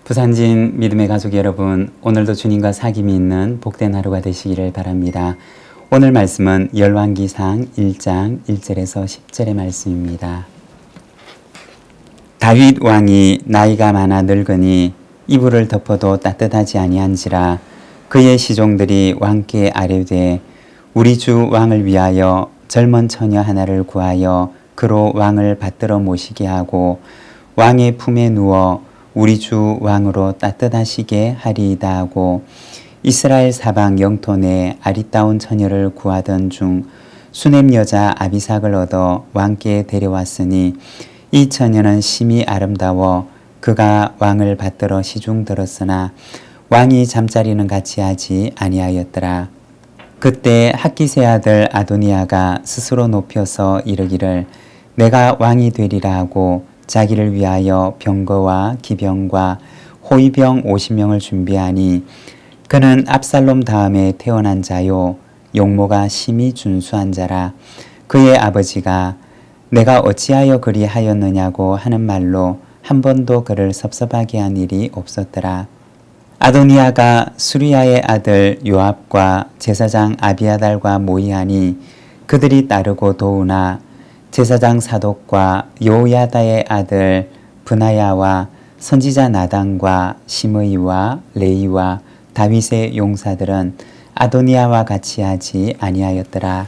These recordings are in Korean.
부산진 믿음의 가족 여러분, 오늘도 주님과 사귐이 있는 복된 하루가 되시기를 바랍니다. 오늘 말씀은 열왕기상 1장 1절에서 10절의 말씀입니다. 다윗 왕이 나이가 많아 늙으니 이불을 덮어도 따뜻하지 아니한지라 그의 시종들이 왕께 아뢰되 우리 주 왕을 위하여 젊은 처녀 하나를 구하여 그로 왕을 받들어 모시게 하고 왕의 품에 누워 우리 주 왕으로 따뜻하시게 하리이다 하고 이스라엘 사방 영토 내 아리따운 처녀를 구하던 중 수넴 여자 아비삭을 얻어 왕께 데려왔으니 이 처녀는 심히 아름다워 그가 왕을 받들어 시중 들었으나 왕이 잠자리는 같이 하지 아니하였더라. 그때 학기세 아들 아도니아가 스스로 높여서 이르기를 내가 왕이 되리라 하고 자기를 위하여 병거와 기병과 호위병 50명을 준비하니 그는 압살롬 다음에 태어난 자요 용모가 심히 준수한 자라. 그의 아버지가 내가 어찌하여 그리 하였느냐고 하는 말로 한 번도 그를 섭섭하게 한 일이 없었더라. 아도니아가 수리야의 아들 요압과 제사장 아비아달과 모이하니 그들이 따르고 도우나 제사장 사독과 요야다의 아들 브나야와 선지자 나단과 시므이와 레이와 다윗의 용사들은 아도니아와 같이 하지 아니하였더라.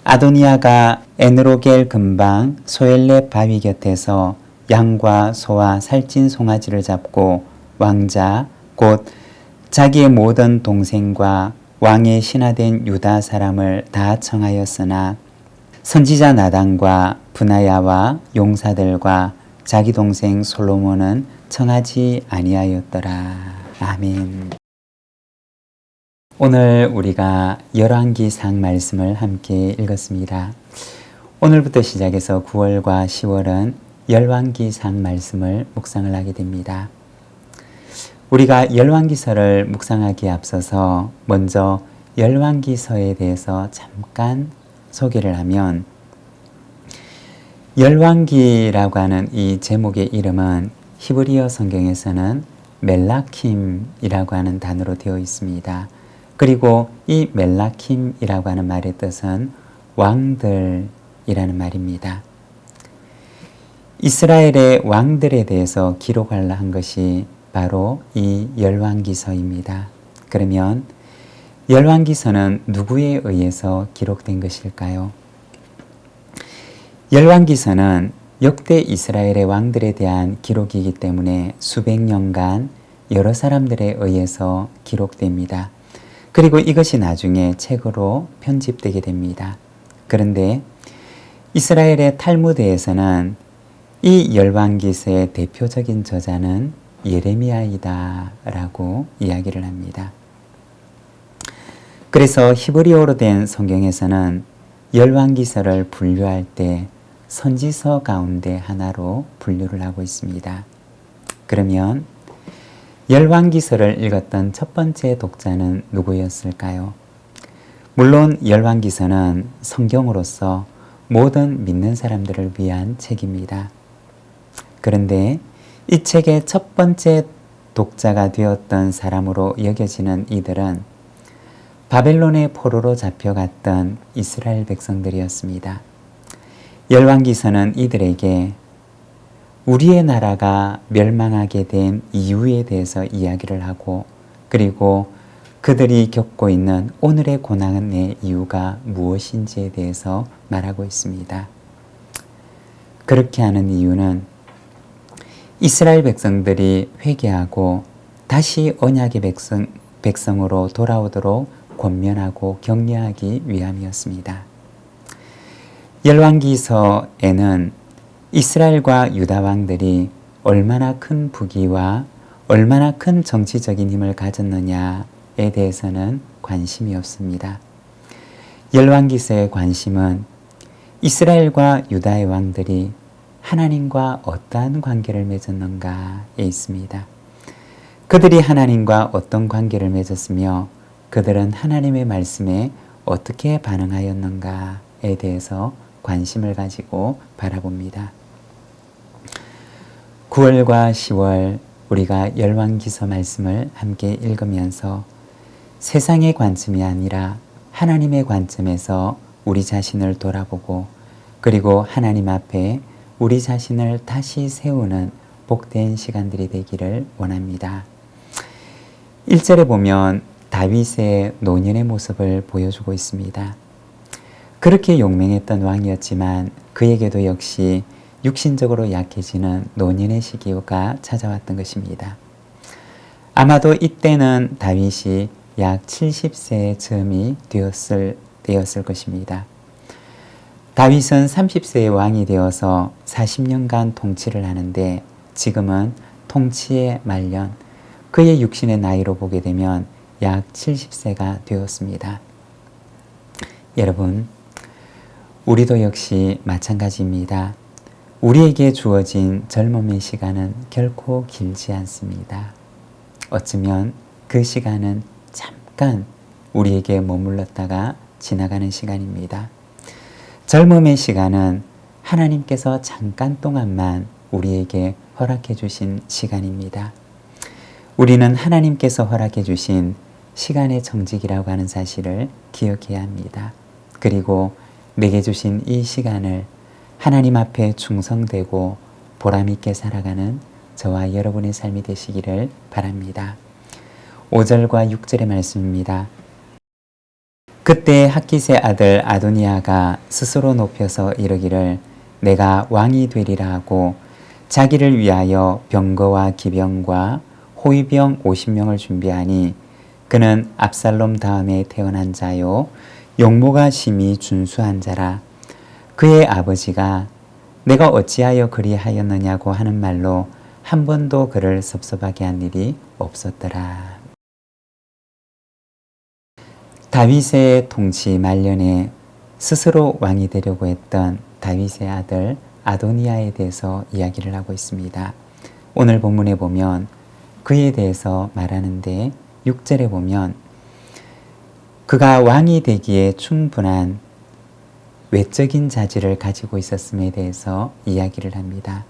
아도니아가 에느로겔 근방 소엘렙 바위 곁에서 양과 소와 살찐 송아지를 잡고 왕자 곧 자기의 모든 동생과 왕의 신하된 유다 사람을 다 청하였으나 선지자 나단과 브나야와 용사들과 자기 동생 솔로몬은 청하지 아니하였더라. 아멘. 오늘 우리가 열왕기상 말씀을 함께 읽었습니다. 오늘부터 시작해서 9월과 10월은 열왕기상 말씀을 묵상을 하게 됩니다. 우리가 열왕기서를 묵상하기에 앞서서 먼저 열왕기서에 대해서 잠깐 소개를 하면 열왕기라고 하는 이 제목의 이름은 히브리어 성경에서는 멜라킴이라고 하는 단어로 되어 있습니다. 그리고 이 멜라킴이라고 하는 말의 뜻은 왕들이라는 말입니다. 이스라엘의 왕들에 대해서 기록하려 한 것이 바로 이 열왕기서입니다. 그러면 열왕기서는 누구에 의해서 기록된 것일까요? 열왕기서는 역대 이스라엘의 왕들에 대한 기록이기 때문에 수백 년간 여러 사람들에 의해서 기록됩니다. 그리고 이것이 나중에 책으로 편집되게 됩니다. 그런데 이스라엘의 탈무드에서는 이 열왕기서의 대표적인 저자는 예레미야이다 라고 이야기를 합니다. 그래서 히브리어로 된 성경에서는 열왕기서를 분류할 때 선지서 가운데 하나로 분류를 하고 있습니다. 그러면 열왕기서를 읽었던 첫 번째 독자는 누구였을까요? 물론 열왕기서는 성경으로서 모든 믿는 사람들을 위한 책입니다. 그런데 이 책의 첫 번째 독자가 되었던 사람으로 여겨지는 이들은 바벨론의 포로로 잡혀갔던 이스라엘 백성들이었습니다. 열왕기서는 이들에게 우리의 나라가 멸망하게 된 이유에 대해서 이야기를 하고 그리고 그들이 겪고 있는 오늘의 고난의 이유가 무엇인지에 대해서 말하고 있습니다. 그렇게 하는 이유는 이스라엘 백성들이 회개하고 다시 언약의 백성으로 돌아오도록 권면하고 격려하기 위함이었습니다. 열왕기서에는 이스라엘과 유다 왕들이 얼마나 큰 부귀와 얼마나 큰 정치적인 힘을 가졌느냐에 대해서는 관심이 없습니다. 열왕기서의 관심은 이스라엘과 유다의 왕들이 하나님과 어떠한 관계를 맺었는가에 있습니다. 그들이 하나님과 어떤 관계를 맺었으며 그들은 하나님의 말씀에 어떻게 반응하였는가에 대해서 관심을 가지고 바라봅니다. 9월과 10월 우리가 열왕기서 말씀을 함께 읽으면서 세상의 관점이 아니라 하나님의 관점에서 우리 자신을 돌아보고 그리고 하나님 앞에 우리 자신을 다시 세우는 복된 시간들이 되기를 원합니다. 1절에 보면 다윗의 노년의 모습을 보여주고 있습니다. 그렇게 용맹했던 왕이었지만 그에게도 역시 육신적으로 약해지는 노년의 시기가 찾아왔던 것입니다. 아마도 이때는 다윗이 약 70세의 즈음이 되었을 것입니다. 다윗은 30세의 왕이 되어서 40년간 통치를 하는데 지금은 통치의 말년, 그의 육신의 나이로 보게 되면 약 70세가 되었습니다. 여러분, 우리도 역시 마찬가지입니다. 우리에게 주어진 젊음의 시간은 결코 길지 않습니다. 어쩌면 그 시간은 잠깐 우리에게 머물렀다가 지나가는 시간입니다. 젊음의 시간은 하나님께서 잠깐 동안만 우리에게 허락해 주신 시간입니다. 우리는 하나님께서 허락해 주신 시간의 정직이라고 하는 사실을 기억해야 합니다. 그리고 내게 주신 이 시간을 하나님 앞에 충성되고 보람있게 살아가는 저와 여러분의 삶이 되시기를 바랍니다. 5절과 6절의 말씀입니다. 그때 학깃의 아들 아도니아가 스스로 높여서 이르기를 내가 왕이 되리라 하고 자기를 위하여 병거와 기병과 호위병 50명을 준비하니 그는 압살롬 다음에 태어난 자요 용모가 심히 준수한 자라. 그의 아버지가 내가 어찌하여 그리하였느냐고 하는 말로 한 번도 그를 섭섭하게 한 일이 없었더라. 다윗의 통치 말년에 스스로 왕이 되려고 했던 다윗의 아들 아도니아에 대해서 이야기를 하고 있습니다. 오늘 본문에 보면 그에 대해서 말하는데 6절에 보면 그가 왕이 되기에 충분한 외적인 자질을 가지고 있었음에 대해서 이야기를 합니다.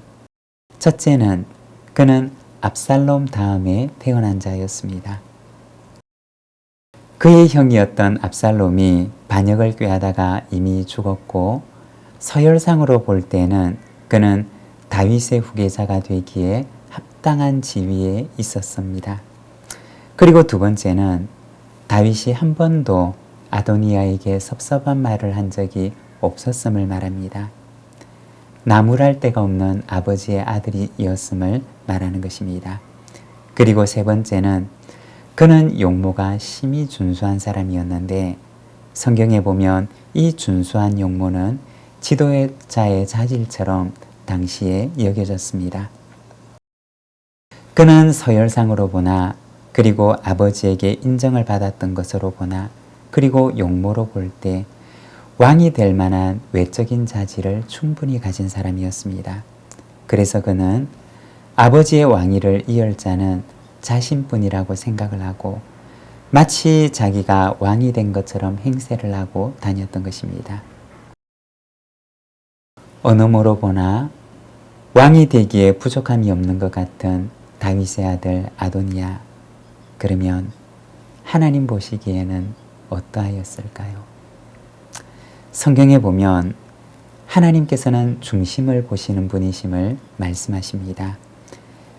첫째는 그는 압살롬 다음에 태어난 자였습니다. 그의 형이었던 압살롬이 반역을 꾀하다가 이미 죽었고 서열상으로 볼 때는 그는 다윗의 후계자가 되기에 합당한 지위에 있었습니다. 그리고 두 번째는 다윗이 한 번도 아도니아에게 섭섭한 말을 한 적이 없었음을 말합니다. 나무랄 데가 없는 아버지의 아들이었음을 말하는 것입니다. 그리고 세 번째는 그는 용모가 심히 준수한 사람이었는데 성경에 보면 이 준수한 용모는 지도자의 자질처럼 당시에 여겨졌습니다. 그는 서열상으로 보나 그리고 아버지에게 인정을 받았던 것으로 보나 그리고 용모로 볼 때 왕이 될 만한 외적인 자질을 충분히 가진 사람이었습니다. 그래서 그는 아버지의 왕위를 이을 자는 자신뿐이라고 생각을 하고 마치 자기가 왕이 된 것처럼 행세를 하고 다녔던 것입니다. 언어모로 보나 왕이 되기에 부족함이 없는 것 같은 다윗의 아들 아도니아. 그러면 하나님 보시기에는 어떠하였을까요? 성경에 보면 하나님께서는 중심을 보시는 분이심을 말씀하십니다.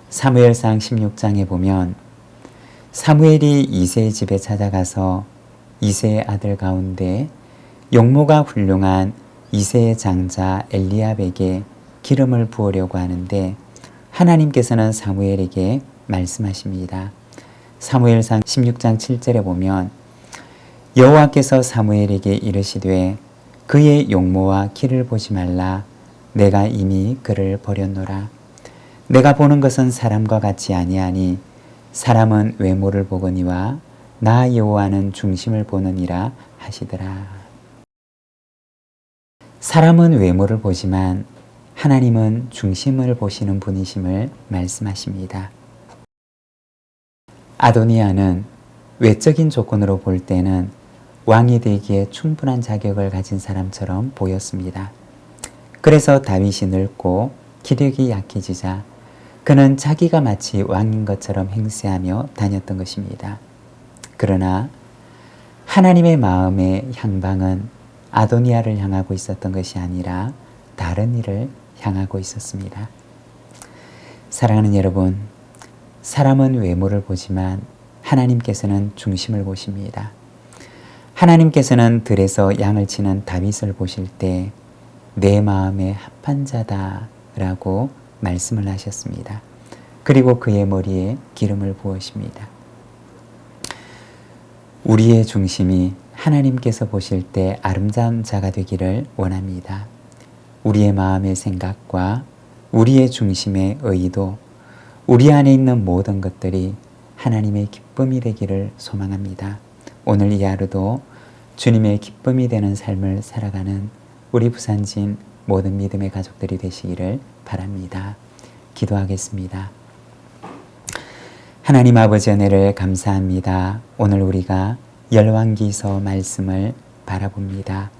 사무엘상 16장에 보면 사무엘이 이새의 집에 찾아가서 이새의 아들 가운데 용모가 훌륭한 이새의 장자 엘리압에게 기름을 부으려고 하는데 하나님께서는 사무엘에게 말씀하십니다. 사무엘상 16장 7절에 보면 여호와께서 사무엘에게 이르시되 그의 용모와 키를 보지 말라. 내가 이미 그를 버렸노라. 내가 보는 것은 사람과 같이 아니하니 사람은 외모를 보거니와 나 여호와는 중심을 보느니라 하시더라. 사람은 외모를 보지만 하나님은 중심을 보시는 분이심을 말씀하십니다. 아도니아는 외적인 조건으로 볼 때는 왕이 되기에 충분한 자격을 가진 사람처럼 보였습니다. 그래서 다윗이 늙고 기력이 약해지자 그는 자기가 마치 왕인 것처럼 행세하며 다녔던 것입니다. 그러나 하나님의 마음의 향방은 아도니아를 향하고 있었던 것이 아니라 다른 이를 향하고 있었습니다. 사랑하는 여러분, 사람은 외모를 보지만 하나님께서는 중심을 보십니다. 하나님께서는 들에서 양을 치는 다윗을 보실 때 내 마음에 합한 자다라고 말씀을 하셨습니다. 그리고 그의 머리에 기름을 부으십니다. 우리의 중심이 하나님께서 보실 때 아름다운 자가 되기를 원합니다. 우리의 마음의 생각과 우리의 중심의 의도, 우리 안에 있는 모든 것들이 하나님의 기쁨이 되기를 소망합니다. 오늘 이 하루도 주님의 기쁨이 되는 삶을 살아가는 우리 부산진 모든 믿음의 가족들이 되시기를 바랍니다. 기도하겠습니다. 하나님 아버지 은혜를 감사합니다. 오늘 우리가 열왕기서 말씀을 바라봅니다.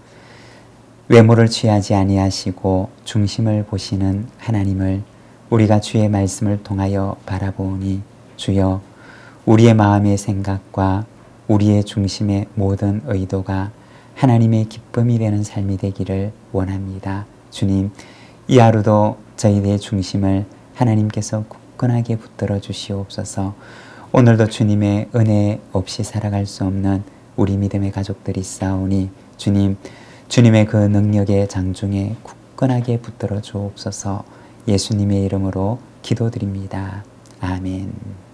외모를 취하지 아니하시고 중심을 보시는 하나님을 우리가 주의 말씀을 통하여 바라보니 주여 우리의 마음의 생각과 우리의 중심의 모든 의도가 하나님의 기쁨이 되는 삶이 되기를 원합니다. 주님, 이 하루도 저희의 중심을 하나님께서 굳건하게 붙들어 주시옵소서. 오늘도 주님의 은혜 없이 살아갈 수 없는 우리 믿음의 가족들이 있사오니 주님, 주님의 그 능력의 장중에 굳건하게 붙들어 주옵소서. 예수님의 이름으로 기도드립니다. 아멘.